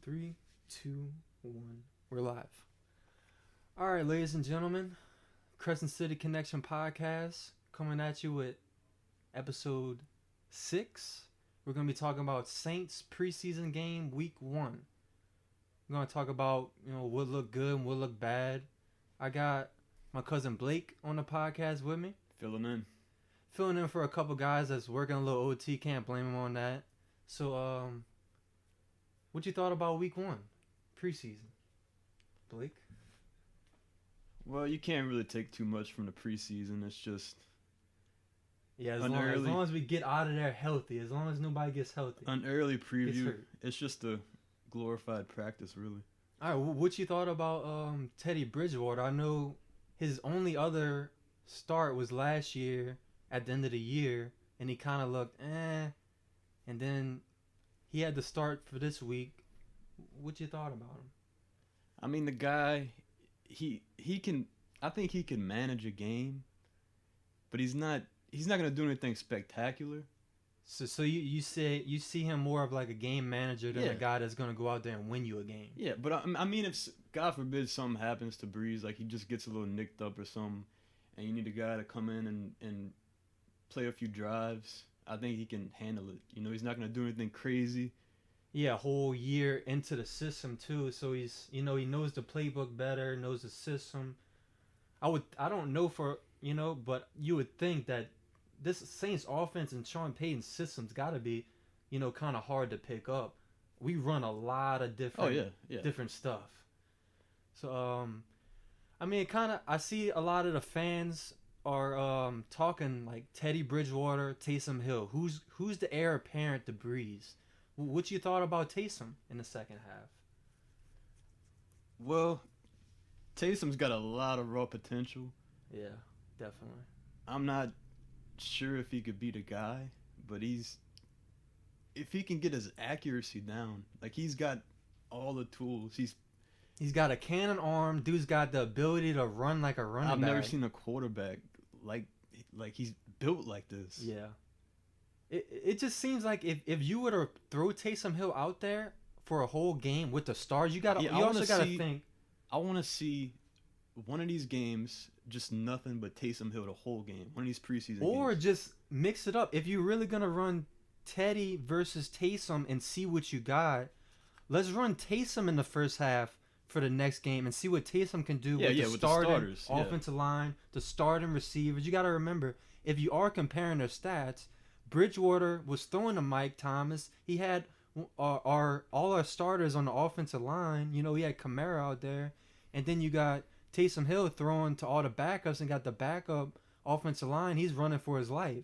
3, 2, 1. We're live. All right, ladies and gentlemen, Crescent City Connection podcast coming at you with episode 6. We're going to be talking about Saints preseason game week 1. We're going to talk about, what looked good and what looked bad. I got my cousin Blake on the podcast with me. Filling in for a couple guys that's working a little OT. Can't blame him on that. So, what you thought about week 1, preseason? Blake? Well, you can't really take too much from the preseason. It's just as long as we get out of there healthy, as long as nobody gets healthy. An early preview. It's just a glorified practice, really. All right, what you thought about Teddy Bridgewater? I know his only other start was last year at the end of the year, and he kind of looked and then he had to start for this week. What you thought about him? I mean, the guy, he can. I think he can manage a game, but he's not gonna do anything spectacular. So you see him more of like a game manager than a guy that's gonna go out there and win you a game. Yeah, but I mean, if God forbid something happens to Breeze, like he just gets a little nicked up or something, and you need a guy to come in and play a few drives, I think he can handle it. He's not gonna do anything crazy. Yeah, a whole year into the system too, so he's he knows the playbook better, knows the system. I don't know but you would think that this Saints offense and Sean Payton's system's got to be, kind of hard to pick up. We run a lot of different different stuff. So I mean, I see a lot of the fans are talking like Teddy Bridgewater, Taysom Hill. Who's the heir apparent to Breeze? What you thought about Taysom in the second half? Well, Taysom's got a lot of raw potential. Yeah, definitely. I'm not sure if he could be the guy, but if he can get his accuracy down, like he's got all the tools. He's got a cannon arm. Dude's got the ability to run like a running back. I've never seen a quarterback like he's built like this. Yeah. It just seems like if you were to throw Taysom Hill out there for a whole game with the stars, you also got to think. I want to see one of these games, just nothing but Taysom Hill the whole game. One of these preseason games. Or just mix it up. If you're really going to run Teddy versus Taysom and see what you got, let's run Taysom in the first half for the next game and see what Taysom can do with the starters, offensive line, the starting receivers. You got to remember, if you are comparing their stats, Bridgewater was throwing to Mike Thomas. He had all our starters on the offensive line. He had Kamara out there. And then you got Taysom Hill throwing to all the backups and got the backup offensive line. He's running for his life.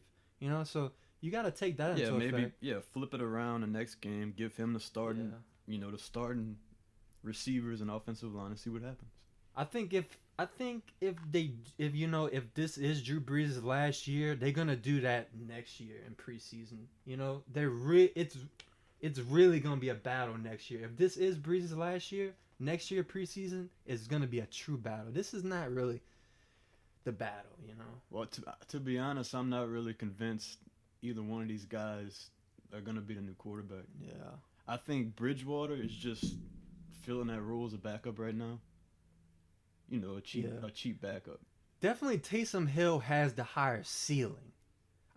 So you got to take that into effect. Flip it around the next game. Give him the starting, the starting receivers and offensive line and see what happens. I think if this is Drew Brees' last year, they're gonna do that next year in preseason. It's really gonna be a battle next year. If this is Brees' last year, next year preseason is gonna be a true battle. This is not really the battle, Well, to be honest, I'm not really convinced either one of these guys are gonna be the new quarterback. Yeah, I think Bridgewater is just filling that role as a backup right now. A cheap backup. Definitely Taysom Hill has the higher ceiling.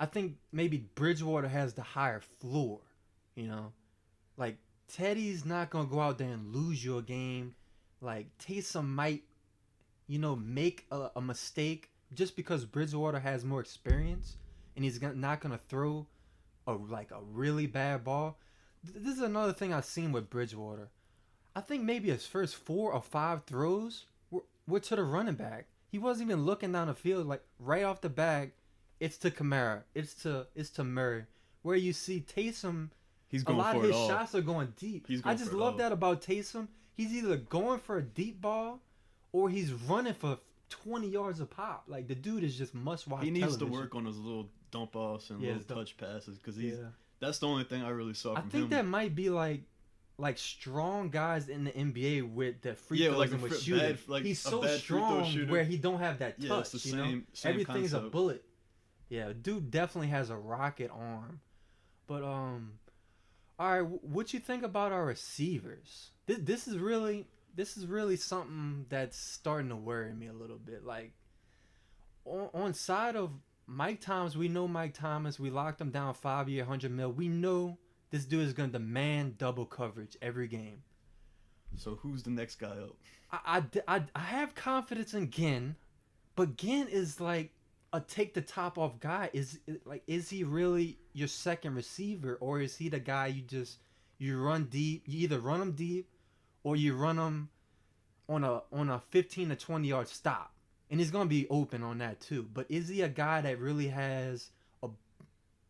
I think maybe Bridgewater has the higher floor, Like, Teddy's not going to go out there and lose you a game. Like, Taysom might, make a mistake just because Bridgewater has more experience and he's not going to throw a really bad ball. This is another thing I've seen with Bridgewater. I think maybe his first 4 or 5 throws were to the running back. He wasn't even looking down the field. Like, right off the bat, it's to Kamara. It's to Murray. Where you see Taysom, he's going a lot for of his it all. shots are going deep. I just love that about Taysom. He's either going for a deep ball or he's running for 20 yards a pop. Like, the dude is just must-watch television. He needs to work on his little dump-offs and little touch passes because that's the only thing I really saw from him. I think that might be like strong guys in the NBA with the free throws and with shooting. He's so strong where he don't have that touch. Yeah, it's the same Everything's concept. a bullet. Yeah, dude definitely has a rocket arm. But All right, what you think about our receivers? This is really something that's starting to worry me a little bit. Like on side of Mike Thomas, we know Mike Thomas. We locked him down 5 year, 100 mil. We know this dude is gonna demand double coverage every game. So who's the next guy up? I have confidence in Ginn, but Ginn is like a take the top off guy. Is he really your second receiver, or is he the guy you run deep? You either run him deep, or you run him on a 15 to 20 yard stop, and he's gonna be open on that too. But is he a guy that really has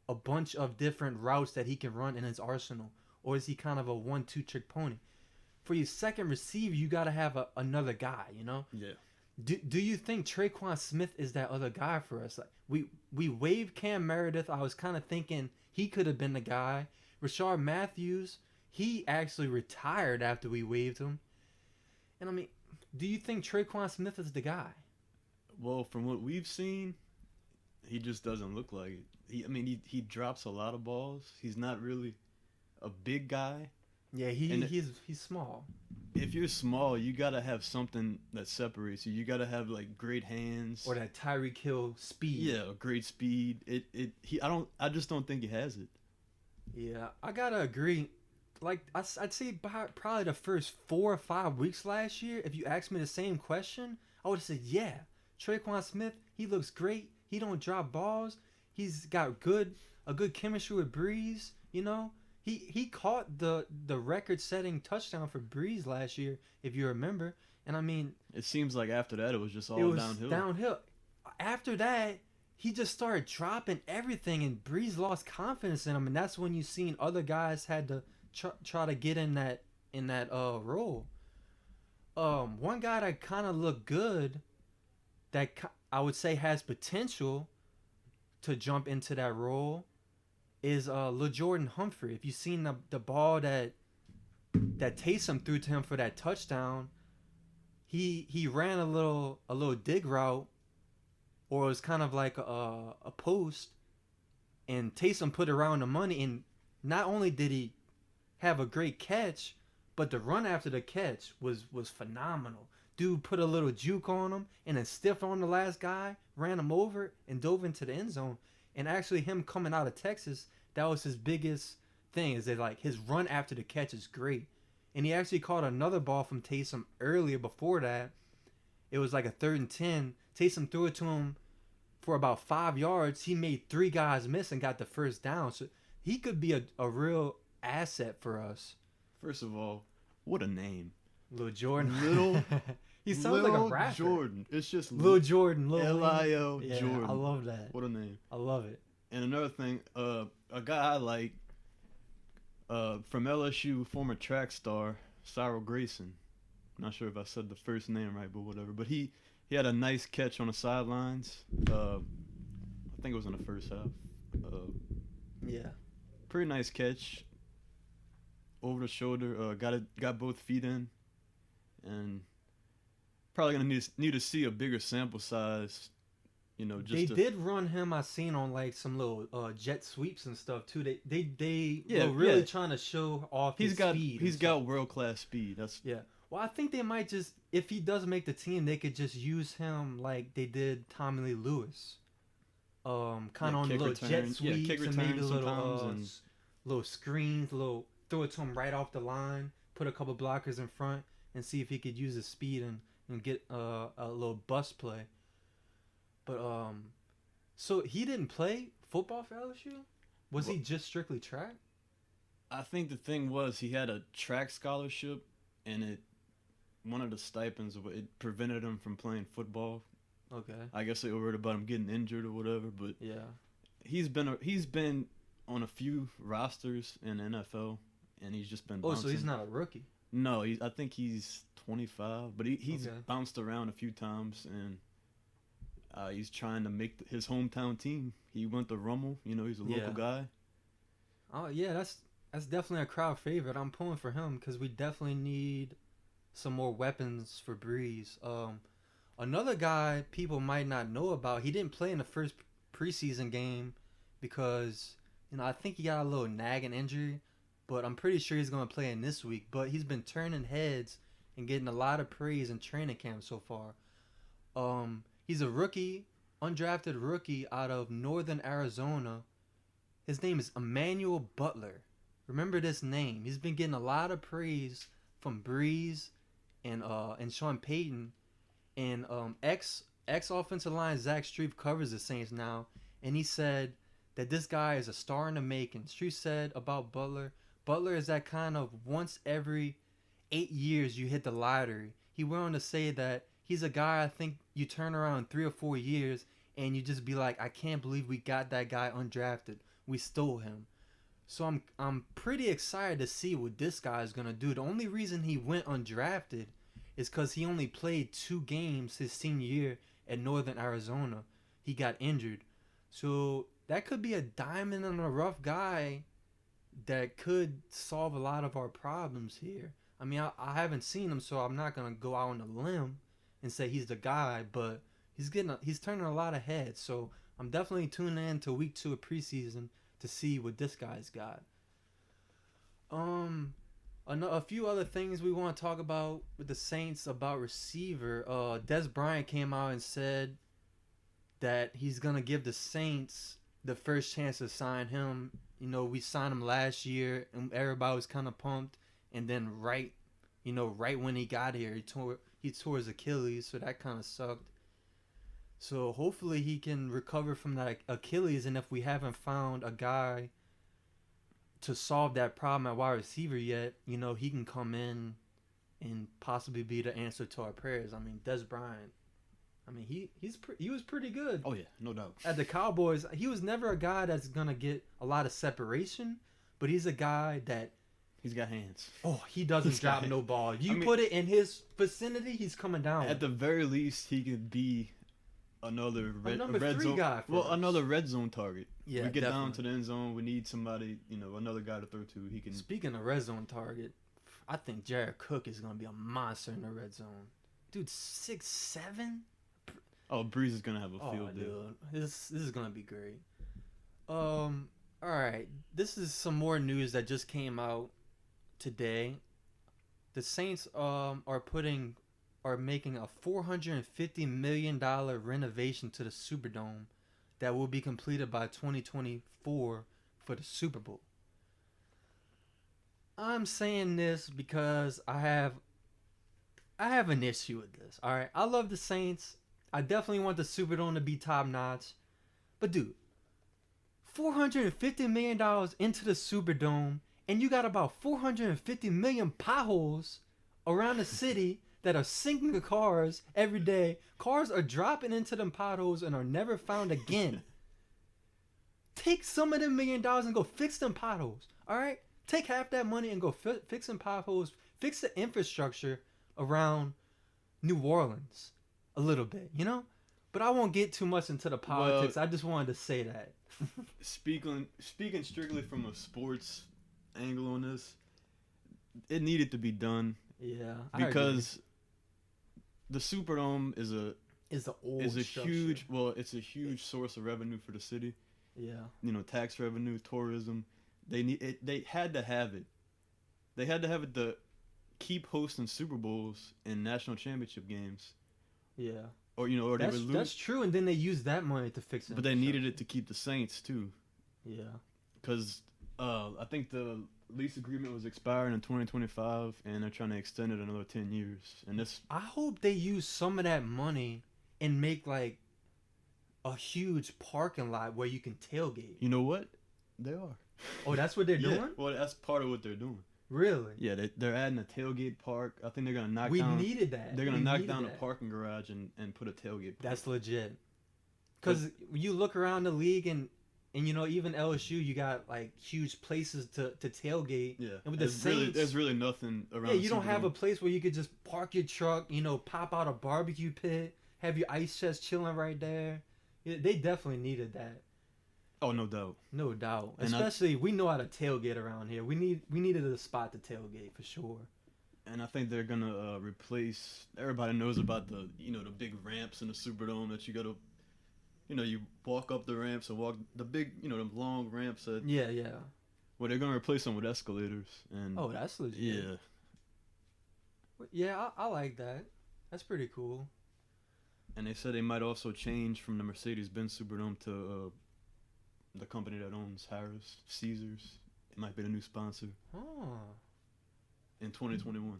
a bunch of different routes that he can run in his arsenal, or is he kind of a 1-2 trick pony? For your second receiver, you got to have another guy, you know? Yeah. Do you think Traquan Smith is that other guy for us? Like we waived Cam Meredith. I was kind of thinking he could have been the guy. Rashard Matthews, he actually retired after we waived him. And I mean, do you think Traquan Smith is the guy? Well, from what we've seen, he just doesn't look like it. He drops a lot of balls. He's not really a big guy. Yeah, he's small. If you're small, you gotta have something that separates you. You gotta have like great hands Or that Tyreek Hill speed. Yeah, great speed. I just don't think he has it. Yeah, I gotta agree. Like I'd say probably the first 4 or 5 weeks last year, if you asked me the same question, I would have said, yeah, Traquan Smith, he looks great. He don't drop balls. He's got a good chemistry with Breeze. You know, he caught the record-setting touchdown for Breeze last year, if you remember. And I mean, it seems like after that it was just all downhill. Downhill. After that, he just started dropping everything, and Breeze lost confidence in him, and that's when you seen other guys had to try to get in that role. One guy that kind of looked good, that I would say has potential to jump into that role, is LaJordan Humphrey. If you've seen the ball that Taysom threw to him for that touchdown, he ran a little dig route, or it was kind of like a post, and Taysom put it around the money, and not only did he have a great catch, but the run after the catch was phenomenal. Dude put a little juke on him and then stiffed on the last guy, ran him over, and dove into the end zone. And actually, him coming out of Texas, that was his biggest thing, is that like his run after the catch is great. And he actually caught another ball from Taysom earlier before that. It was like a 3rd and 10. Taysom threw it to him for about 5 yards. He made 3 guys miss and got the first down. So he could be a real asset for us. First of all, what a name. Lil Jordan. He sounds Lil like a rapper. Jordan. It's just Lil Jordan. L-I-O yeah, Jordan. I love that. What a name. I love it. And another thing, a guy I like, from LSU, former track star, Cyril Grayson. I'm not sure if I said the first name right, but whatever. But he had a nice catch on the sidelines. I think it was in the first half. Yeah. Pretty nice catch. Over the shoulder, got both feet in, and probably gonna need to see a bigger sample size. You know, They did run him. I seen on like some little jet sweeps and stuff too. They were really trying to show off his speed. He's got world class speed. Yeah. Well, I think they might just, if he does make the team, they could just use him like they did Tommy Lee Lewis. Kind of on the little jet sweeps and maybe little screens, throw it to him right off the line, put a couple blockers in front, and see if he could use his speed and get a little bust play. But so he didn't play football for LSU? Was he just strictly track? I think the thing was he had a track scholarship, and one of the stipends, it prevented him from playing football. Okay. I guess they were worried about him getting injured or whatever, but yeah, he's been on a few rosters in the NFL, and he's just been bouncing. So he's not a rookie? No, I think he's 25, but he's bounced around a few times, and he's trying to make his hometown team. He went to Rummel, he's a local guy. Oh yeah, that's definitely a crowd favorite. I'm pulling for him because we definitely need some more weapons for Breeze. Another guy people might not know about, he didn't play in the first preseason game because I think he got a little nagging injury. but I'm pretty sure he's going to play in this week. But he's been turning heads and getting a lot of praise in training camp so far. He's a rookie, undrafted rookie out of Northern Arizona. His name is Emmanuel Butler. Remember this name. He's been getting a lot of praise from Breeze and Sean Payton. And ex offensive line Zach Strief covers the Saints now, and he said that this guy is a star in the making. Strief said about Butler is that kind of once every 8 years you hit the lottery. He went on to say that he's a guy I think you turn around 3 or 4 years and you just be like, I can't believe we got that guy undrafted. We stole him. So I'm pretty excited to see what this guy is gonna do. The only reason he went undrafted is because he only played 2 games his senior year at Northern Arizona. He got injured. So that could be a diamond in a rough guy that could solve a lot of our problems here. I mean, I haven't seen him, so I'm not going to go out on a limb and say he's the guy, but he's turning a lot of heads. So I'm definitely tuning in to week 2 of preseason to see what this guy's got. A few other things we want to talk about with the Saints about receiver. Des Bryant came out and said that he's going to give the Saints the first chance to sign him. You know, we signed him last year and everybody was kind of pumped. And then right when he got here, he tore his Achilles, so that kind of sucked. So hopefully he can recover from that Achilles, and if we haven't found a guy to solve that problem at wide receiver yet, you know, he can come in and possibly be the answer to our prayers. I mean, Des Bryant, I mean, he was pretty good. Oh, yeah, no doubt. At the Cowboys, he was never a guy that's going to get a lot of separation, but he's a guy that... He's got hands. Oh, he doesn't drop no ball. You put it in his vicinity, he's coming down. At the very least, he could be another red zone guy. Another red zone target. Yeah, we get definitely down to the end zone. We need somebody, another guy to throw to. He can. Speaking of red zone target, I think Jared Cook is gonna be a monster in the red zone. Dude, 6'7". Oh, Breeze is gonna have a field day. Dude, this is gonna be great. All right, this is some more news that just came out today. The Saints are making a $450 million renovation to the Superdome that will be completed by 2024 for the Super Bowl. I'm saying this because I have an issue with this. All right, I love the Saints. I definitely want the Superdome to be top notch. But dude, $450 million into the Superdome, and you got about 450 million potholes around the city that are sinking the cars every day. Cars are dropping into them potholes and are never found again. Take some of them $1 million and go fix them potholes. All right? Take half that money and go fix some potholes. Fix the infrastructure around New Orleans a little bit, you know? But I won't get too much into the politics. I just wanted to say that. Speaking strictly from a sports angle on this, it needed to be done. Yeah, because the Superdome is a huge source of revenue for the city. Yeah, tax revenue, tourism. They had to have it. They had to have it to keep hosting Super Bowls and national championship games. Yeah. Or they would lose. That's true, and then they used that money to fix it. But they needed it to keep the Saints too. Yeah. Because I think the lease agreement was expiring in 2025, and they're trying to extend it another 10 years. And this, I hope they use some of that money and make like a huge parking lot where you can tailgate. You know what? They are. Oh, that's what they're doing? Well, that's part of what they're doing. Really? Yeah, they're adding a tailgate park. I think they're gonna knock down. We needed that. They're gonna knock down a parking garage and put a tailgate park. That's legit. Because you look around the league and even LSU, you got like huge places to tailgate. Yeah. And with the Saints, there's really nothing around. Yeah, you don't have a place where you could just park your truck. Pop out a barbecue pit, have your ice chest chilling right there. Yeah, they definitely needed that. Oh, no doubt. No doubt. And especially, we know how to tailgate around here. We needed a spot to tailgate for sure. And I think they're gonna replace. Everybody knows about the the big ramps in the Superdome that you gotta, you walk up the ramps and walk the big the long ramps. Yeah. Well, they're gonna replace them with escalators, and Oh, that's legit. yeah, Yeah, I like that. That's pretty cool. and they said they might also change from the Mercedes-Benz Superdome to the company that owns Harris, Caesars. It might be the new sponsor Oh, in 2021.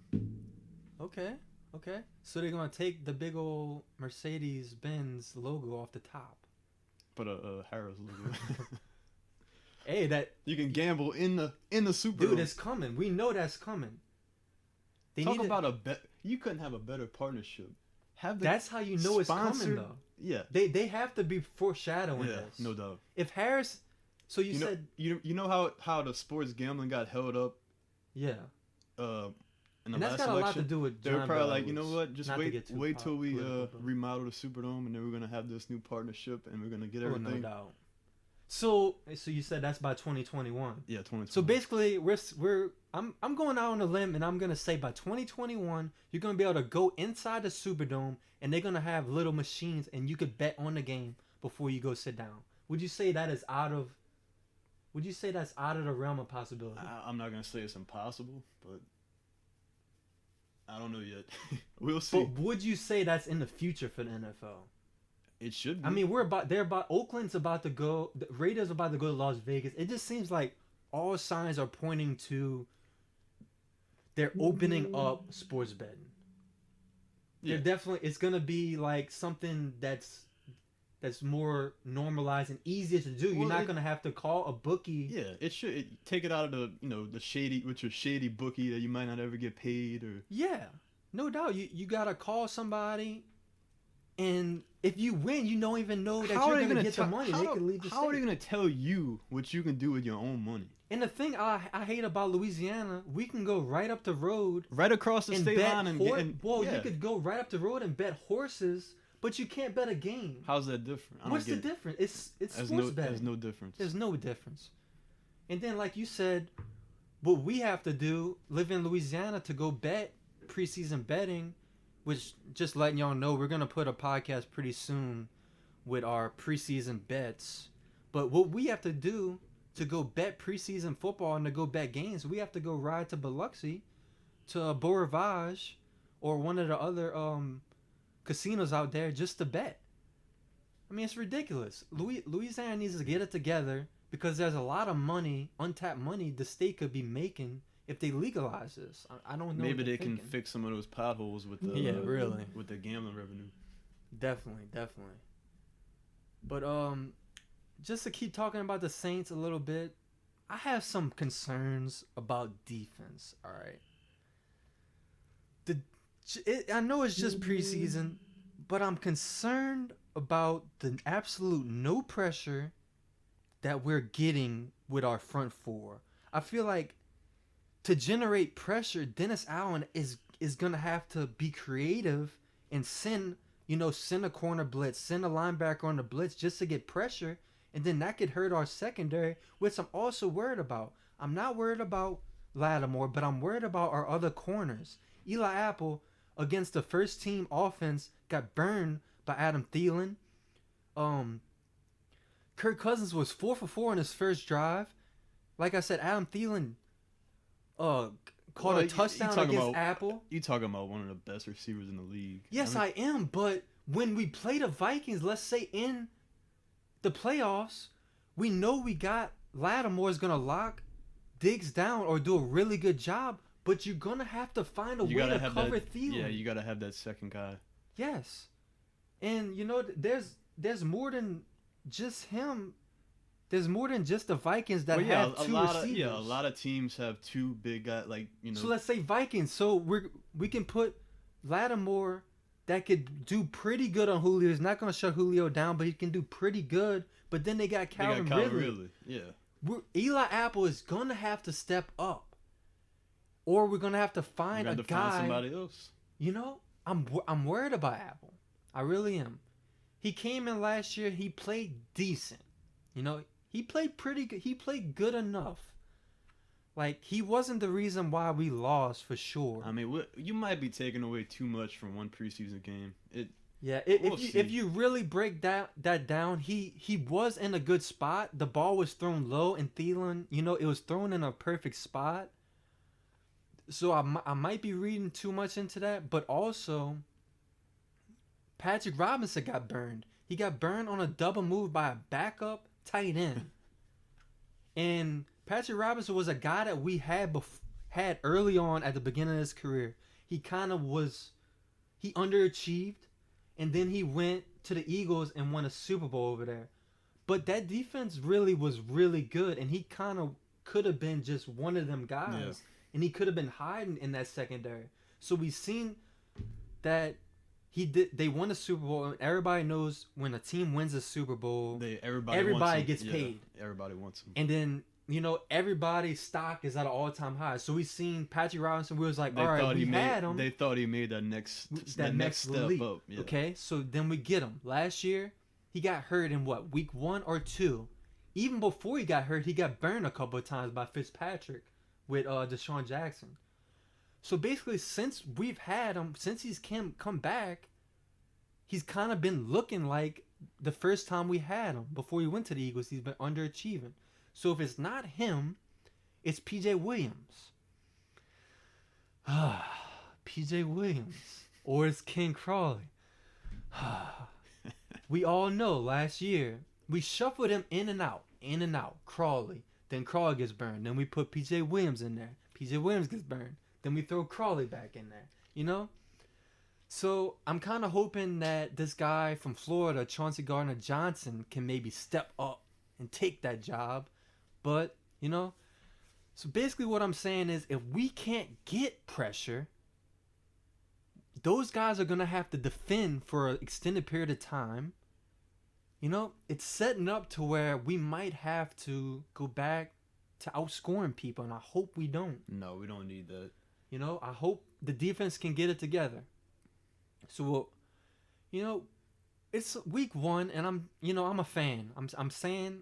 okay. Okay. So they're going to take the big old Mercedes-Benz logo off the top. But a Harris logo. Hey, that You can gamble in the Superdome. dude, it's coming. We know that's coming. They Talk need about a bet. You couldn't have a better partnership. Have the That's how you know it's coming, sponsored- though. Yeah, They have to be foreshadowing yeah, this. no doubt. If Harris, so you know, said, you know how the sports gambling got held up yeah, in the and that's last got election? a lot to do with. They were John probably like, Bellows. you know what? Just Not to wait get too till we political, but- remodel the Superdome, and then we're gonna have this new partnership, and we're gonna get Oh, everything. no doubt. So you said that's by 2021. Yeah, 2020. So basically, I'm going out on a limb, and I'm gonna say by 2021, you're gonna be able to go inside the Superdome, and they're gonna have little machines, and you could bet on the game before you go sit down. Would you say that is out of? Would you say that's out of the realm of possibility? I'm not gonna say it's impossible, but I don't know yet. We'll see. But would you say that's in the future for the NFL? It should be. I mean, Oakland's about to go, the Raiders are about to go to Las Vegas. It just seems like all signs are pointing to they're opening up sports betting. yeah. They're definitely, it's gonna be like something that's more normalized and easier to do. You're Well, not gonna have to call a bookie. Yeah, it should take it out of the shady bookie that you might not ever get paid or. Yeah, no doubt. You gotta call somebody, and if you win, you don't even know that you're gonna get the money. They could leave the How are they state. gonna tell you what you can do with your own money? And the thing I hate about Louisiana, we can go right up the road Right across the and state bet line and well, yeah. you could go right up the road and bet horses, but you can't bet a game. How's that different? I don't What's the get it. difference? It's There's sports no, betting. there's no difference. There's no difference. And then, like you said, what we have to do, live in Louisiana to go bet preseason betting, which just letting y'all know, we're gonna put a podcast pretty soon with our preseason bets. But what we have to do to go bet preseason football and to go bet games, we have to go ride to Biloxi, to Beau Rivage, or one of the other casinos out there just to bet. I mean, it's ridiculous. Louisiana needs to get it together because there's a lot of money, untapped money, the state could be making if they legalize this. I don't know. Maybe what they they're can thinking. fix some of those potholes with the Yeah, really. with the gambling revenue. Definitely. But just to keep talking about the Saints a little bit, I have some concerns about defense. All right. I know it's just preseason, but I'm concerned about the absolute no pressure that we're getting with our front four. I feel like to generate pressure, Dennis Allen is gonna have to be creative and send a corner blitz, send a linebacker on the blitz just to get pressure, and then that could hurt our secondary, which I'm also worried about. I'm not worried about Lattimore, but I'm worried about our other corners. Eli Apple against the first team offense got burned by Adam Thielen. Kirk Cousins was 4 for 4 in his first drive. Like I said, Adam Thielen caught a touchdown against Apple. You talking about one of the best receivers in the league? Yes, I am. But when we play the Vikings, let's say in the playoffs, we know we got Lattimore's gonna lock Diggs down or do a really good job. But you're gonna have to find a way to cover Thielen. Yeah, you gotta have that second guy. Yes, and there's more than just him. There's more than just the Vikings that have two receivers. A lot of teams have two big guys. So let's say Vikings. So we can put Lattimore that could do pretty good on Julio. He's not gonna shut Julio down, but he can do pretty good. But then they got Calvin Ridley. Yeah. Eli Apple is gonna have to step up. Or we're gonna have to find a guy. Find somebody else. I'm worried about Apple. I really am. He came in last year. He played decent. He played pretty good. He played good enough. Like, he wasn't the reason why we lost for sure. I mean, you might be taking away too much from one preseason game. Yeah, We'll if see. you really break that down, he was in a good spot. The ball was thrown low, and Thielen, it was thrown in a perfect spot. So I might be reading too much into that, but also Patrick Robinson got burned. He got burned on a double move by a backup tight end. And Patrick Robinson was a guy that we had early on at the beginning of his career. He kind of he underachieved, and then he went to the Eagles and won a Super Bowl over there. But that defense really was really good, and he kind of could have been just one of them guys, Yeah. and he could have been hiding in that secondary. So we've seen that they won the Super Bowl, and everybody knows when a team wins a Super Bowl, Everybody everybody wants gets him. paid. Yeah, everybody wants him. And then, everybody's stock is at an all-time high. So we seen Patrick Robinson. We was like, They all right, thought we he had made. him. They thought he made that next step leap. up. Yeah. Okay, so then we get him. Last year, he got hurt in week 1 or 2. Even before he got hurt, he got burned a couple of times by Fitzpatrick with Deshaun Jackson. So basically, since we've had him, since he's come back, he's kind of been looking like the first time we had him. Before he went to the Eagles, he's been underachieving. So if it's not him, it's P.J. Williams. P.J. Williams. Or it's King Crawley. We all know last year, we shuffled him in and out. Crawley. Then Crawley gets burned. Then we put P.J. Williams in there. P.J. Williams gets burned. Then we throw Crawley back in there. So I'm kind of hoping that this guy from Florida, Chauncey Gardner-Johnson, can maybe step up and take that job. But, so basically what I'm saying is if we can't get pressure, those guys are going to have to defend for an extended period of time. It's setting up to where we might have to go back to outscoring people, and I hope we don't. No, we don't need that. I hope the defense can get it together. So, it's week 1, and I'm a fan. I'm saying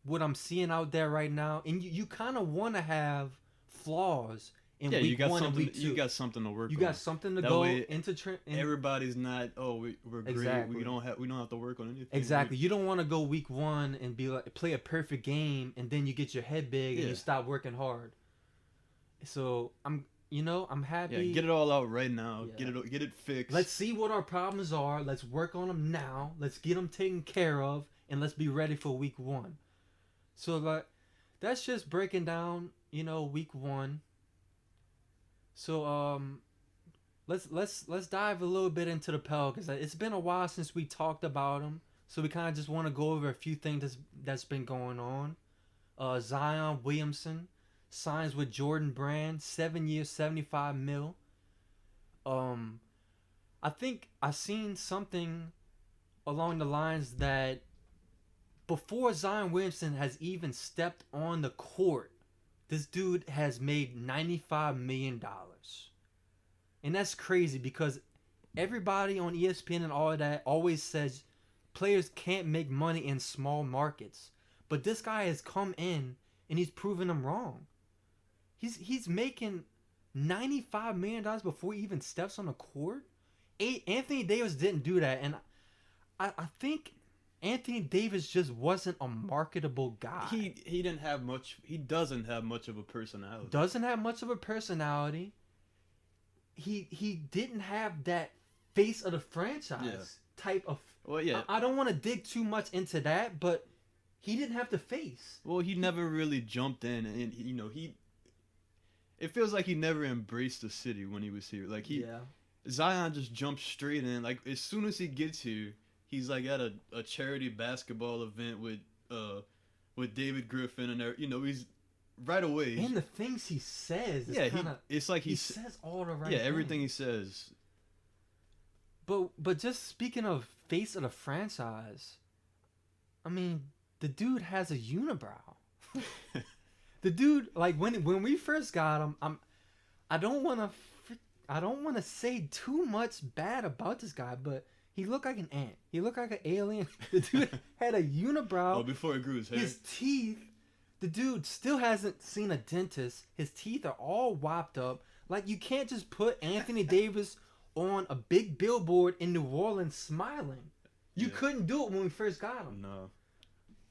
what I'm seeing out there right now, and you kind of want to have flaws in week 1 and week 2. You got something to work on. You got something to That go way into. Everybody's not. Oh, we're great. Exactly. We don't have to work on anything. Exactly. You don't want to go week 1 and be like play a perfect game, and then you get your head big and you stop working hard. So I'm happy. Yeah, get it all out right now. Yeah. Get it fixed. Let's see what our problems are. Let's work on them now. Let's get them taken care of, and let's be ready for week 1. So that's just breaking down, week 1. So let's dive a little bit into the Pelicans. It's been a while since we talked about them, so we kind of just want to go over a few things that's been going on. Zion Williamson signs with Jordan Brand, 7 years, $75 million. I think I seen something along the lines that before Zion Williamson has even stepped on the court, this dude has made $95 million. And that's crazy because everybody on ESPN and all of that always says players can't make money in small markets. But this guy has come in and he's proven them wrong. He's making $95 million before he even steps on the court. Anthony Davis didn't do that. And I think Anthony Davis just wasn't a marketable guy. He didn't have much. He doesn't have much of a personality. Doesn't have much of a personality. He didn't have that face of the franchise type of. Well, yeah. I don't want to dig too much into that, but he didn't have the face. Well, he never really jumped in, and he. It feels like he never embraced the city when he was here. Like Zion just jumped straight in. Like as soon as he gets here, he's like at a charity basketball event with David Griffin and there. He's right away. And the things he says, it's like he says all the right. Yeah, everything he says. But just speaking of face of the franchise, I mean, the dude has a unibrow. The dude, like when we first got him, I don't want to say too much bad about this guy, but he looked like an ant. He looked like an alien. The dude had a unibrow. Oh, before he grew his hair. His teeth. The dude still hasn't seen a dentist. His teeth are all whopped up. Like you can't just put Anthony Davis on a big billboard in New Orleans smiling. You Yeah. couldn't do it when we first got him. No.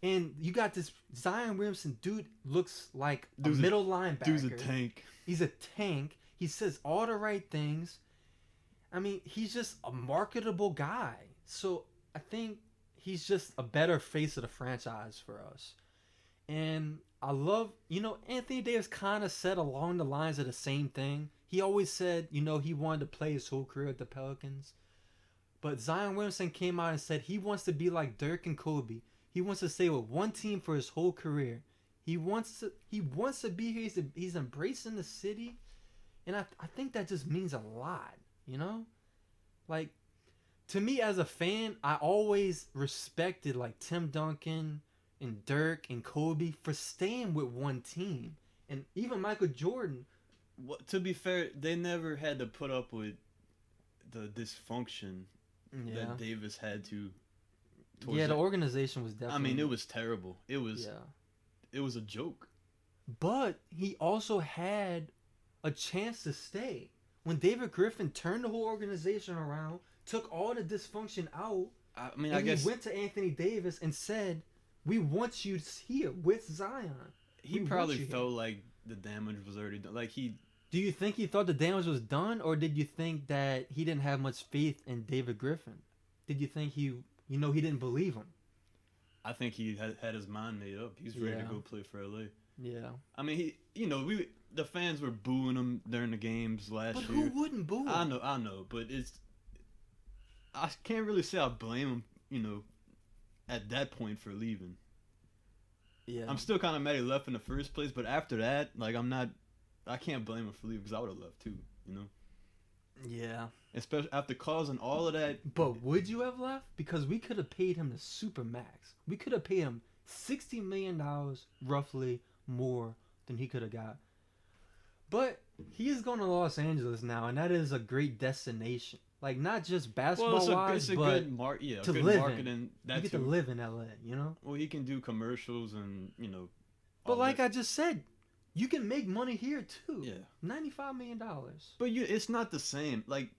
And you got this Zion Williamson dude looks like Dude's a middle linebacker. Dude's a tank. He's a tank. He says all the right things. I mean, he's just a marketable guy. So I think he's just a better face of the franchise for us. And I love, Anthony Davis kind of said along the lines of the same thing. He always said, he wanted to play his whole career at the Pelicans. But Zion Williamson came out and said he wants to be like Dirk and Kobe. He wants to stay with one team for his whole career. He wants to be here. He's embracing the city. And I think that just means a lot, Like, to me as a fan, I always respected like Tim Duncan and Dirk and Kobe for staying with one team. And even Michael Jordan. Well, to be fair, they never had to put up with the dysfunction that Davis had to. Yeah, the organization was definitely. I mean, it was terrible. It was a joke. But he also had a chance to stay. When David Griffin turned the whole organization around, took all the dysfunction out, I guess he went to Anthony Davis and said, "We want you here with Zion." He probably felt like the damage was already done. Like Do you think he thought the damage was done, or did you think that he didn't have much faith in David Griffin? Did you think he didn't believe him? I think he had his mind made up. He's ready to go play for LA. Yeah. I mean, the fans were booing him during the games last year. But who wouldn't boo him? I know, but I can't really say I blame him, at that point for leaving. Yeah. I'm still kind of mad he left in the first place, but after that, like, I can't blame him for leaving because I would have left too, Yeah. Especially after causing all of that. But would you have left? Because we could have paid him the super max. We could have paid him $60 million, roughly more than he could have got. But he is going to Los Angeles now, and that is a great destination. Like, not just basketball-wise, but good to good live marketing. in. You get to live in LA, Well, he can do commercials and, But like I just said, you can make money here too. Yeah. $95 million. But it's not the same. Like,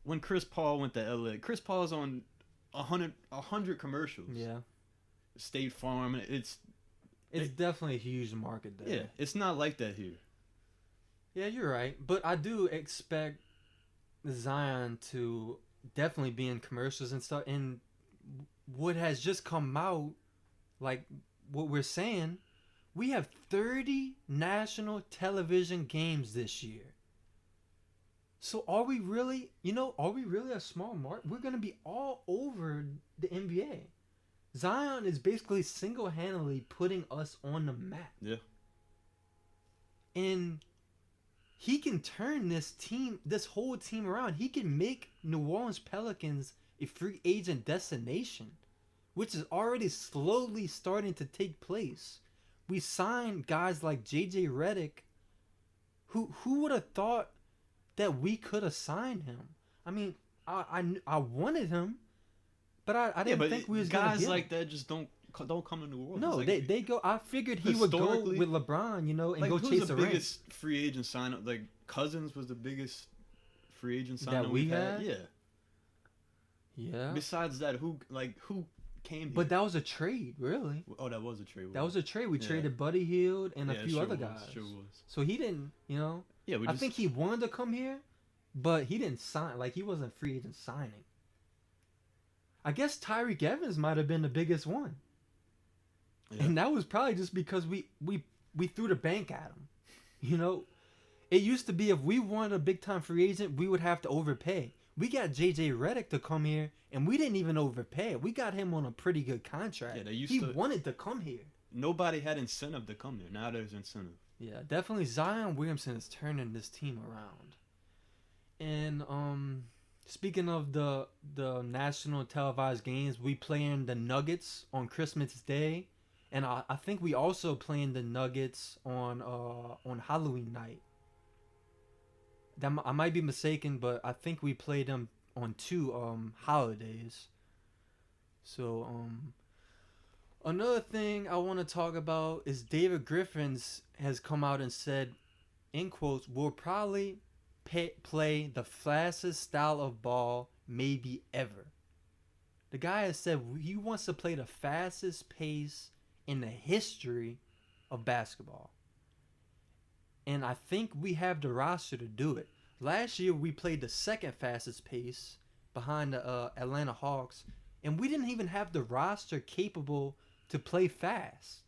when Chris Paul went to LA, Chris Paul's on 100 commercials. Yeah. State Farm. It's definitely a huge market there. Yeah, it's not like that here. Yeah, you're right. But I do expect Zion to definitely be in commercials and stuff. And what has just come out, like what we're saying, we have 30 national television games this year. So are we really a small market? We're going to be all over the NBA. Zion is basically single-handedly putting us on the map. Yeah. And he can turn this whole team around. He can make New Orleans Pelicans a free agent destination, which is already slowly starting to take place. We signed guys like JJ Redick. Who would have thought that we could have signed him? I mean, I wanted him, but I didn't think we was gonna guys get like him. that just don't come to New Orleans. No, like, they go. I figured he would go with LeBron, and like, go chase the ring. biggest free agent sign? Like, Cousins was the biggest free agent sign that we had. Yeah. Yeah. Besides that, who came here? But that was a trade, really. Oh, that was a trade. That was a trade. We traded Buddy Hield and a few other guys. Sure was. So he didn't, Yeah, I think he wanted to come here, but he didn't sign. Like, he wasn't free agent signing. I guess Tyreek Evans might have been the biggest one. Yeah. And that was probably just because we threw the bank at him. It used to be if we wanted a big-time free agent, we would have to overpay. We got J.J. Redick to come here, and we didn't even overpay. We got him on a pretty good contract. Yeah, he wanted to come here. Nobody had incentive to come here. Now there's incentive. Yeah, definitely Zion Williamson is turning this team around. And speaking of the national televised games, we playing the Nuggets on Christmas Day, and I think we also playing the Nuggets on Halloween night. I might be mistaken, but I think we played them on 2 holidays. So another thing I want to talk about is David Griffin has come out and said, in quotes, we'll probably play the fastest style of ball maybe ever. The guy has said he wants to play the fastest pace in the history of basketball. And I think we have the roster to do it. Last year, we played the second fastest pace behind the Atlanta Hawks, and we didn't even have the roster capable to play fast.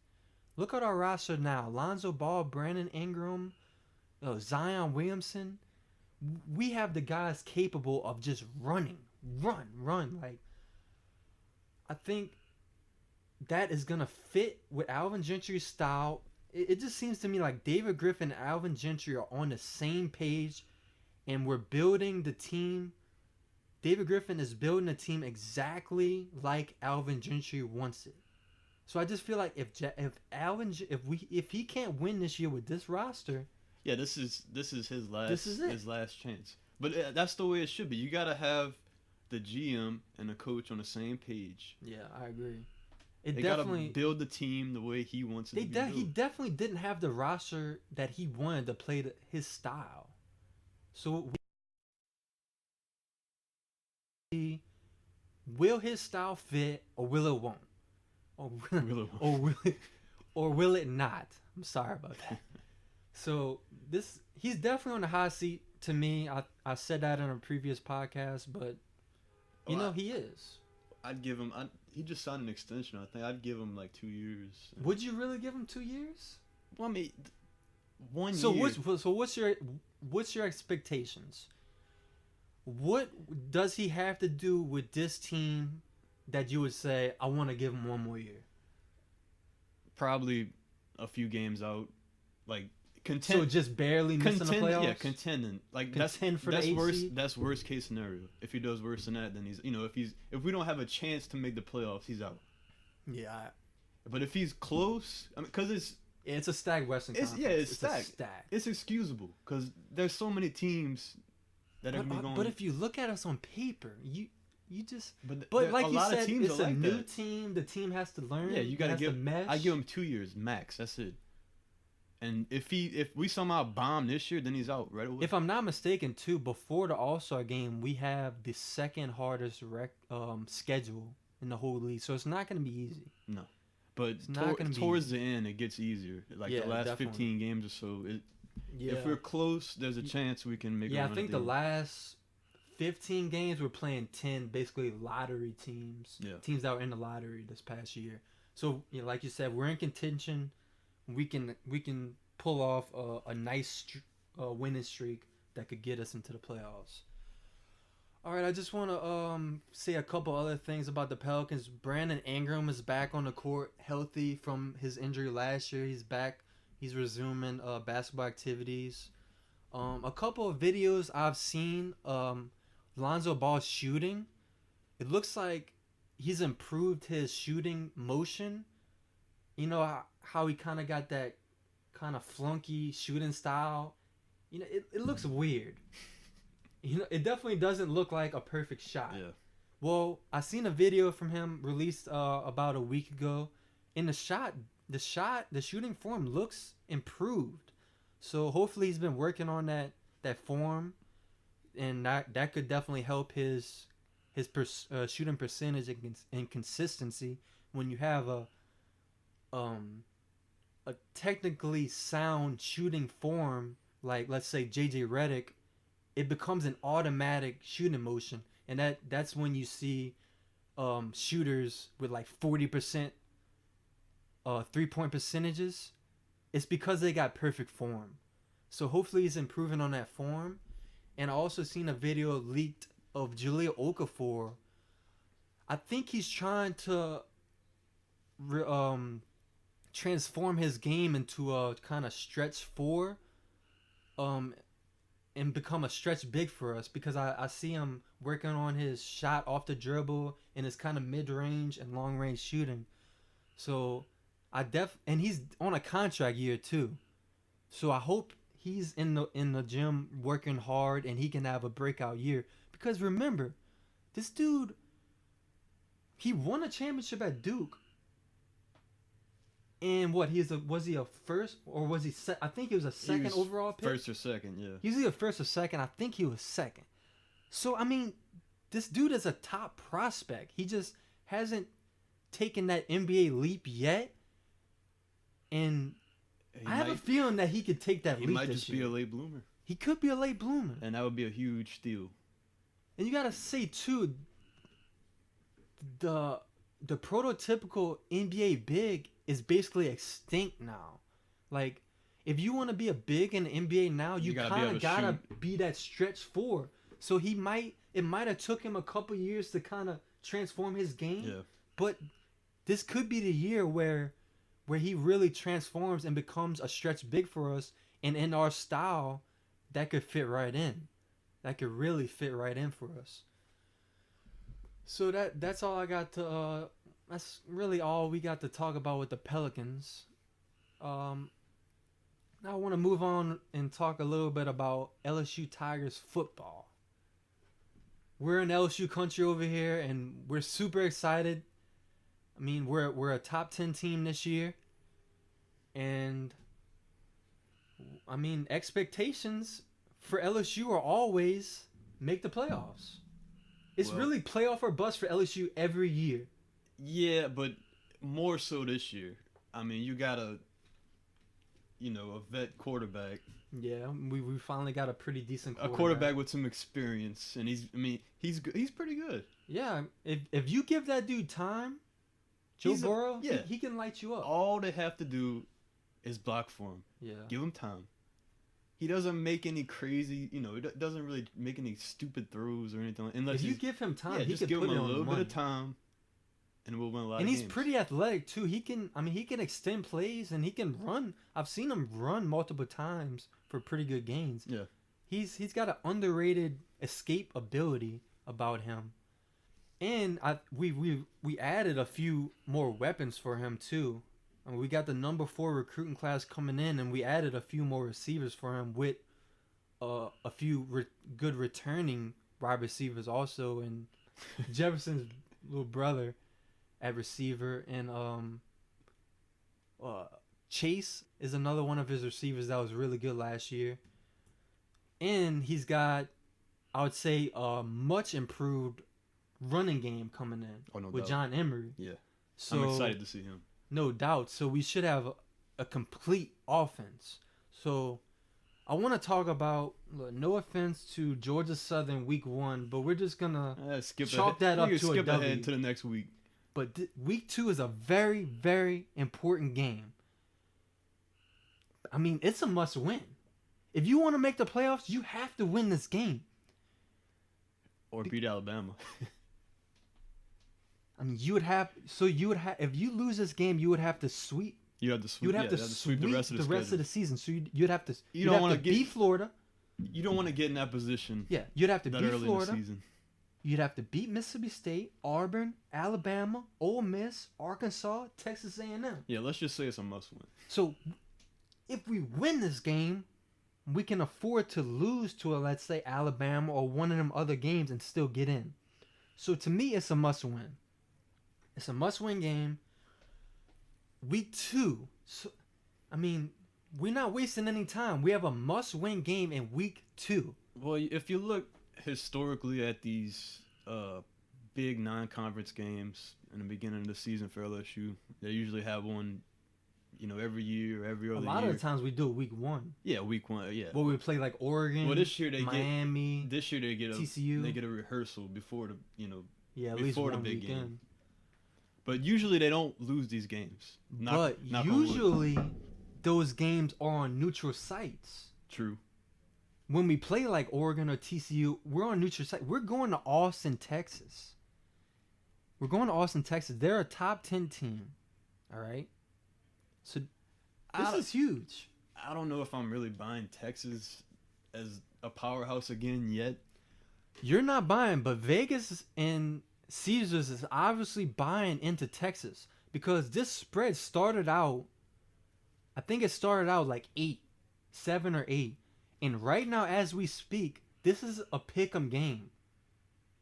Look at our roster now. Lonzo Ball, Brandon Ingram, Zion Williamson. We have the guys capable of just running. Run. Like, I think that is going to fit with Alvin Gentry's style. It just seems to me like David Griffin and Alvin Gentry are on the same page, and we're building the team. David Griffin is building a team exactly like Alvin Gentry wants it. So I just feel like if he can't win this year with this roster, yeah, this is his last chance. But that's the way it should be. You got to have the GM and the coach on the same page. Yeah, I agree. They got to build the team the way he wants it to be built. He definitely didn't have the roster that he wanted to play his style. So will his style fit, or will it won't? Or will it not? I'm sorry about that. So he's definitely on the hot seat to me. I said that in a previous podcast, but he is. I'd give him. He just signed an extension. I think I'd give him like 2 years. Would you really give him 2 years? Well, I mean, 1 year. What's your expectations? What does he have to do with this team that you would say, I want to give him 1 more year? Probably a few games out, like so just barely missing the playoffs. Yeah, contending. Like that's worst. That's worst case scenario. If he does worse than that, then if we don't have a chance to make the playoffs, he's out. Yeah. But if he's close, I mean, because it's a stacked Western Conference. Yeah, it's stacked. It's excusable because there's so many teams that are going. But if you look at us on paper, you just. But like you said, it's a new team. The team has to learn. Yeah, you got to give. Mesh. I give him 2 years max. That's it. And if we somehow bomb this year, then he's out right away. If I'm not mistaken, too, before the All-Star game, we have the second hardest schedule in the whole league, so it's not going to be easy. No, but towards the end, it gets easier. Like the last 15 games or so. If we're close, there's a chance we can make. Yeah, I think the last 15 games we're playing 10 basically lottery teams. Yeah. Teams that were in the lottery this past year. So like you said, we're in contention. We can pull off a nice winning streak that could get us into the playoffs. All right, I just want to say a couple other things about the Pelicans. Brandon Ingram is back on the court, healthy from his injury last year. He's back. He's resuming basketball activities. A couple of videos I've seen, Lonzo Ball shooting. It looks like he's improved his shooting motion. You know how he kind of got that kind of flunky shooting style. You know, it looks weird. You know, it definitely doesn't look like a perfect shot. Yeah. Well, I seen a video from him released about a week ago. In the shooting form looks improved. So hopefully he's been working on that form, and that could definitely help his shooting percentage and consistency when you have a technically sound shooting form, like let's say JJ Redick. It becomes an automatic shooting motion, and that's when you see shooters with like 40% 3-point percentages. It's because they got perfect form. So hopefully he's improving on that form. And I also seen a video leaked of Jahlil Okafor. I think he's trying to transform his game into a kind of stretch 4 and become a stretch big for us, because I see him working on his shot off the dribble and his kind of mid-range and long-range shooting. So and he's on a contract year too. So I hope he's in the gym working hard and he can have a breakout year, because remember, this dude, he won a championship at Duke. And what was he a first or was he? I think he was a second overall pick. First or second, yeah. He's either first or second. I think he was second. So I mean, this dude is a top prospect. He just hasn't taken that NBA leap yet. And I have a feeling that he could take that leap. He might just be a late bloomer. He could be a late bloomer, and that would be a huge steal. And you gotta say too, the prototypical NBA big is basically extinct now. Like, if you want to be a big in the NBA now, you kind of gotta be that stretch four. So it might have took him a couple years to kind of transform his game. Yeah. But this could be the year where he really transforms and becomes a stretch big for us, and in our style, that could fit right in. That could really fit right in for us. So that's all I got to. That's really all we got to talk about with the Pelicans. Now I want to move on and talk a little bit about LSU Tigers football. We're in LSU country over here, and we're super excited. I mean, we're a top 10 team this year, and I mean, expectations for LSU are always make the playoffs. It's really playoff or bust for LSU every year. Yeah, but more so this year. I mean, you got a vet quarterback. Yeah, we finally got a pretty decent quarterback. A quarterback with some experience, and he's pretty good. Yeah, if you give that dude time, Joe Burrow, he can light you up. All they have to do is block for him. Yeah. Give him time. He doesn't make any crazy, he doesn't really make any stupid throws or anything. Unless if you give him time, he just can give put him it a on little money. bit of time, and we'll win a lot of games. And he's pretty athletic too. He can extend plays and he can run. I've seen him run multiple times for pretty good gains. Yeah. He's got an underrated escape ability about him. And we added a few more weapons for him too. I mean, we got the number 4 recruiting class coming in, and we added a few more receivers for him with a few good returning wide receivers also, and Jefferson's little brother at receiver, and Chase is another one of his receivers that was really good last year. And he's got, I would say, a much improved running game coming in with John Emery. Yeah. So, I'm excited to see him. No doubt. So we should have a complete offense. So I want to talk about, no offense to Georgia Southern week 1, but we're just going to chalk that up to a W. Skip ahead to the next week. But week 2 is a very, very important game. I mean, it's a must win. If you want to make the playoffs, you have to win this game. Or beat Alabama. I mean, if you lose this game, you would have to sweep. You have to sweep. Sweep the rest of the season. So you'd have to. You don't want to beat Florida. You don't want to get in that position. Yeah, you'd have to beat early Florida. In the season. You'd have to beat Mississippi State, Auburn, Alabama, Ole Miss, Arkansas, Texas A&M. Yeah, let's just say it's a must-win. So, if we win this game, we can afford to lose to let's say, Alabama or one of them other games and still get in. So, to me, it's a must-win. It's a must-win game. Week 2. So, I mean, we're not wasting any time. We have a must-win game in week 2. Well, if you look historically at these big non-conference games in the beginning of the season for LSU, they usually have one, every year, every other year. A lot of the times we do it week 1. Yeah, week 1. Yeah. Well, we play like Oregon. Well, this year Miami. This year they get TCU. They get a rehearsal before the at before least one the big weekend. game. But usually they don't lose these games. But usually those games are on neutral sites. True. When we play like Oregon or TCU, we're on neutral site. We're going to Austin, Texas. They're a top 10 team. All right? So this is huge. I don't know if I'm really buying Texas as a powerhouse again yet. You're not buying, but Vegas and Caesars is obviously buying into Texas because this spread started out, I think it started out like 7 or 8. And right now, as we speak, this is a pick'em game.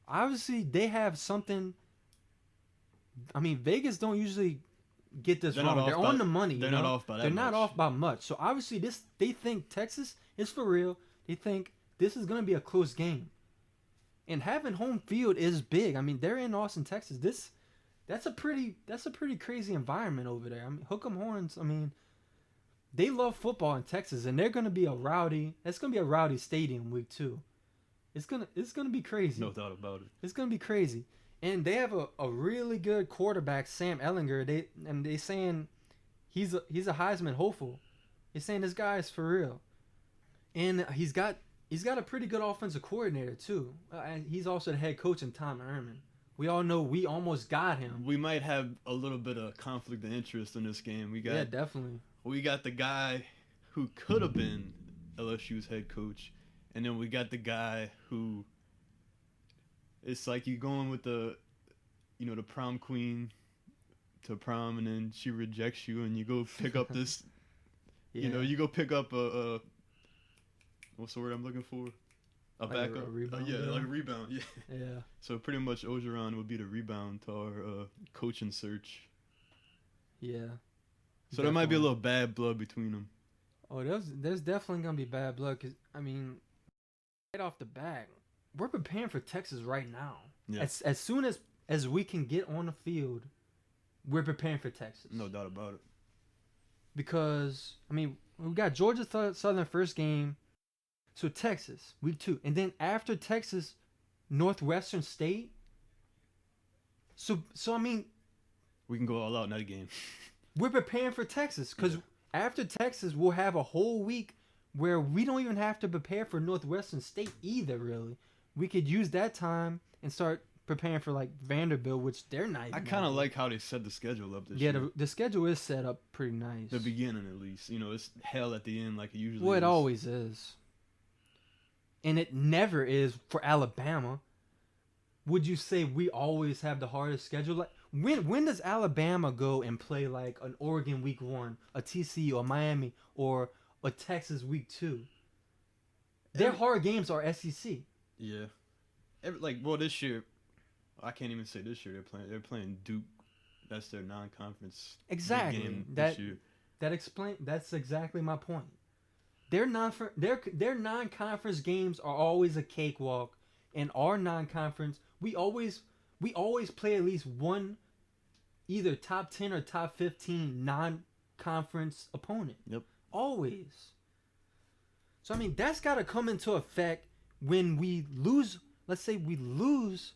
Obviously, they have something. I mean, Vegas don't usually get this They're wrong. not They're off on by- the money. they're you not know? off by that They're not much. off by much. So obviously they think Texas is for real. They think this is gonna be a close game. And having home field is big. I mean, they're in Austin, Texas. That's a pretty crazy environment over there. I mean, hook 'em horns. I mean, they love football in Texas, and they're gonna be a rowdy. That's gonna be a rowdy stadium week 2. It's gonna be crazy. No doubt about it. It's gonna be crazy. And they have a really good quarterback, Sam Ellinger. They saying he's a Heisman hopeful. They're saying this guy is for real. And he's got a pretty good offensive coordinator too. And he's also the head coach in Tom Herman. We all know we almost got him. We might have a little bit of conflict of interest in this game. Yeah, definitely. We got the guy who could have been LSU's head coach, and then we got the guy who. It's like you going with the prom queen to prom, and then she rejects you, and you go pick up this. Yeah. You go pick up a what's the word I'm looking for? A Like backup. a rebound. Like a rebound. Yeah. Yeah. So pretty much Ogeron would be the rebound to our coaching search. Yeah. So there might be a little bad blood between them. Oh, there's definitely gonna be bad blood. Cause I mean, right off the bat, we're preparing for Texas right now. Yeah. As soon as we can get on the field, we're preparing for Texas. No doubt about it. Because I mean, we got Georgia Southern first game, so Texas week 2, and then after Texas, Northwestern State. So I mean, We can go all out in that game. we're preparing for Texas because after Texas, we'll have a whole week where we don't even have to prepare for Northwestern State either. Really, we could use that time and start preparing for like Vanderbilt, which they're not. I kind of like how they set the schedule up this Yeah, year. the schedule is set up pretty nice. The beginning, at least. It's hell at the end like it usually Well, is. it always is. And it never is for Alabama. Would you say we always have the hardest schedule? Like when does Alabama go and play like an Oregon week 1, a TCU, or Miami, or a Texas week 2? Their hard games are SEC. Yeah. This year, I can't even say this year they're playing Duke. That's their non-conference Exactly. game this year. That's exactly my point. Their non-conference games are always a cakewalk, and our non-conference we always play at least one, either top 10 or top 15 non-conference opponent. Yep. Always. So I mean that's got to come into effect when we lose. Let's say we lose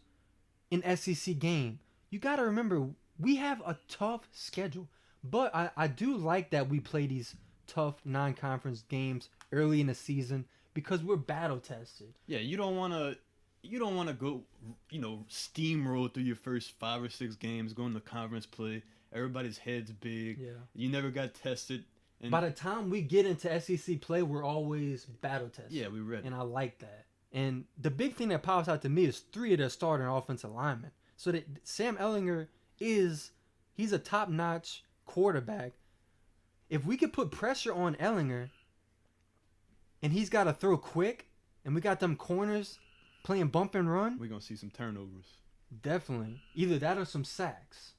an SEC game. You got to remember we have a tough schedule, but I do like that we play these tough non-conference games early in the season because we're battle tested. Yeah, you don't want to go, steamroll through your first 5 or 6 games, going to conference play. Everybody's head's big. Yeah. You never got tested. And By the time we get into SEC play, we're always battle tested. yeah, we're ready. And I like that. And the big thing that pops out to me is 3 of their starting offensive linemen. So that Sam Ellinger he's a top-notch quarterback. If we could put pressure on Ellinger and he's got to throw quick and we got them corners playing bump and run, We're going to see some turnovers. definitely. Either that or some sacks.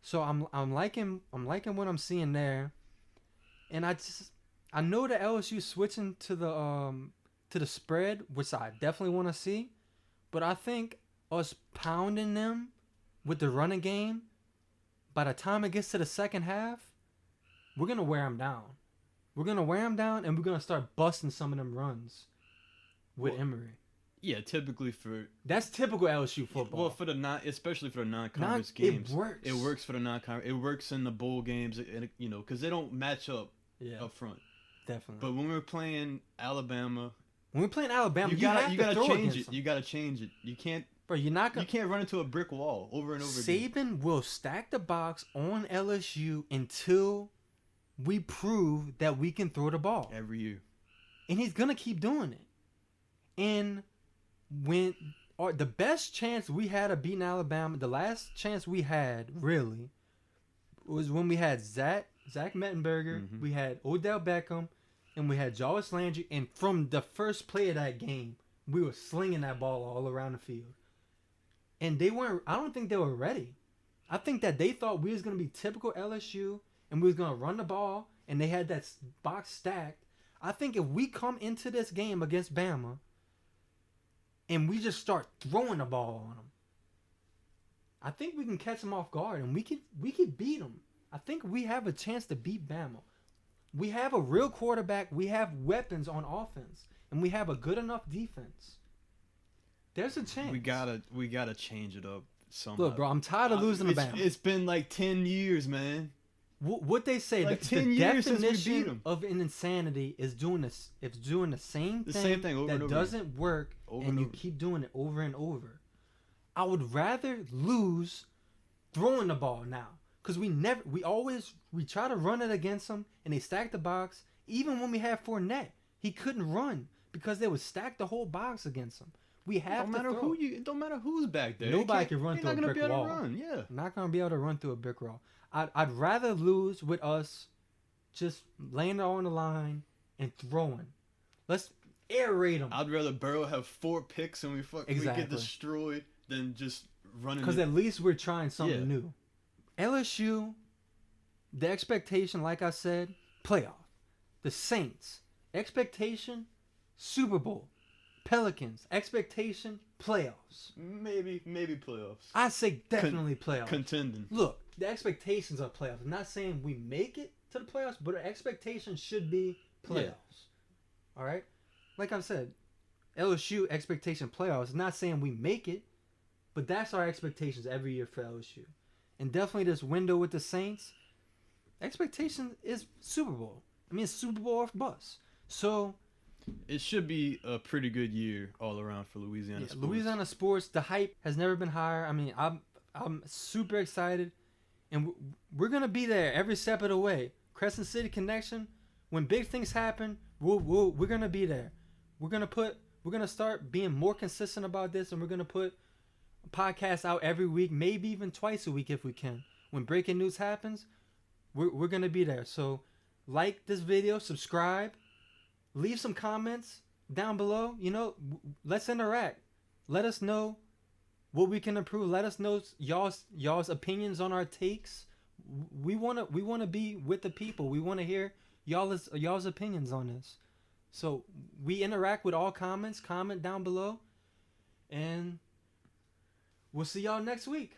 So I'm liking what I'm seeing there. And I know that LSU switching to the spread, which I definitely want to see, but I think us pounding them with the running game, by the time it gets to the second half, we're going to wear them down. We're going to wear them down, and we're going to start busting some of them runs with Emory. Yeah, typically That's typical LSU football. Well, especially for the non-conference games. It works. It works for the non-conference. It works in the bowl games, and because they don't match up up front. Definitely. But when we're playing Alabama, when we're playing Alabama, you gotta change it. You gotta change it. You can't. Bro, you can't run into a brick wall over and over again. Saban will stack the box on LSU until we prove that we can throw the ball. Every year. And he's going to keep doing it. And the best chance we had of beating Alabama, the last chance we had, really, was when we had Zach Mettenberger, we had Odell Beckham, and we had Jarvis Landry. And from the first play of that game, we were slinging that ball all around the field. And I don't think they were ready. I think that they thought we was gonna be typical LSU and we was gonna run the ball, and they had that box stacked. I think if we come into this game against Bama and we just start throwing the ball on them, I think we can catch them off guard and we could beat them. I think we have a chance to beat Bama. We have a real quarterback. We have weapons on offense, and we have a good enough defense. There's a chance. We gotta change it up somehow. Look, bro, I'm tired of losing to Bama. It's been like 10 years, man. What they say, Like the 10 years since we beat definition 'em. of an insanity is doing this. It's doing the same The thing, same thing over that and over doesn't work, Over and and you over. keep doing it over and over. I would rather lose throwing the ball now, because we try to run it against them, and they stack the box. Even when we had Fournette, he couldn't run because they would stack the whole box against him. We have Don't to matter throw. It don't matter who's back there. Nobody can run you're through a not gonna brick be able wall. to run. Yeah. I'm not gonna be able to run through a brick wall. I'd rather lose with us just laying it on the line and throwing. Let's air raid them. I'd rather Burrow have 4 picks and we Exactly. get destroyed than just running. Because at least we're trying something Yeah. new. LSU, the expectation, like I said, playoff. The Saints, expectation, Super Bowl. Pelicans, expectation, playoffs. maybe playoffs. I say definitely playoffs. Contending. Look, the expectations are playoffs. I'm not saying we make it to the playoffs, but our expectations should be playoffs. All right? Like I said, LSU expectation playoffs. Not saying we make it, but that's our expectations every year for LSU. And definitely this window with the Saints, expectation is Super Bowl. I mean, it's Super Bowl or bust. So, It should be a pretty good year all around for Louisiana sports. Louisiana sports, the hype has never been higher. I mean, I'm super excited, and we're gonna be there every step of the way. Crescent City Connection. When big things happen, we're gonna be there. We're gonna start being more consistent about this, and we're gonna put podcasts out every week, maybe even twice a week if we can. When breaking news happens, we're gonna be there. So, like this video, subscribe. Leave some comments down below. You know, let's interact. Let us know what we can improve. Let us know y'all's opinions on our takes. We wanna be with the people. We wanna hear y'all's opinions on this. So we interact with all comments. Comment down below, and we'll see y'all next week.